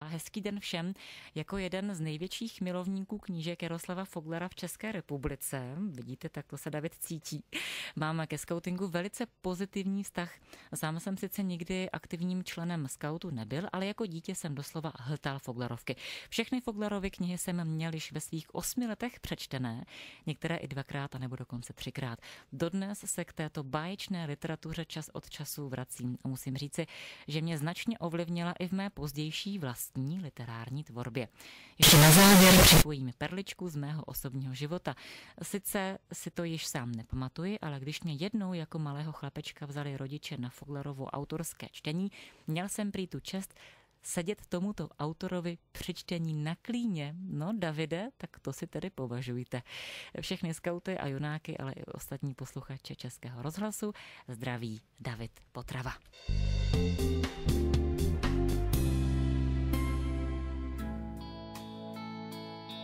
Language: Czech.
hezký den všem. Jako jeden z největších milovníků knížek Jaroslava Foglera v České republice, vidíte, tak to se David cítí, mám ke skautingu velice pozitivní vztah. Sám jsem sice nikdy aktivním členem skautu nebyl, ale jako dítě jsem doslova hltal Foglerovky. Všechny Foglerovy knihy jsem měl již ve svých 8 letech přečtené, některé i 2krát a nebo dokonce 3krát. Dodnes se k této báječné literatuře čas od času vracím a musím říci, že mě značně ovlivnila i v mé pozdější vlastní literární tvorbě. Ještě na závěr připojím perličku z mého osobního života. Sice si to již sám nepamatuji, ale když mě jednou jako malého chlapečka vzali rodiče na Foglerovo autorské čtení, měl jsem prý tu čest sedět tomuto autorovi při čtení na klíně. No, Davide, tak to si tedy považujte. Všechny skauty a junáky, ale i ostatní posluchače Českého rozhlasu zdraví David Potrava.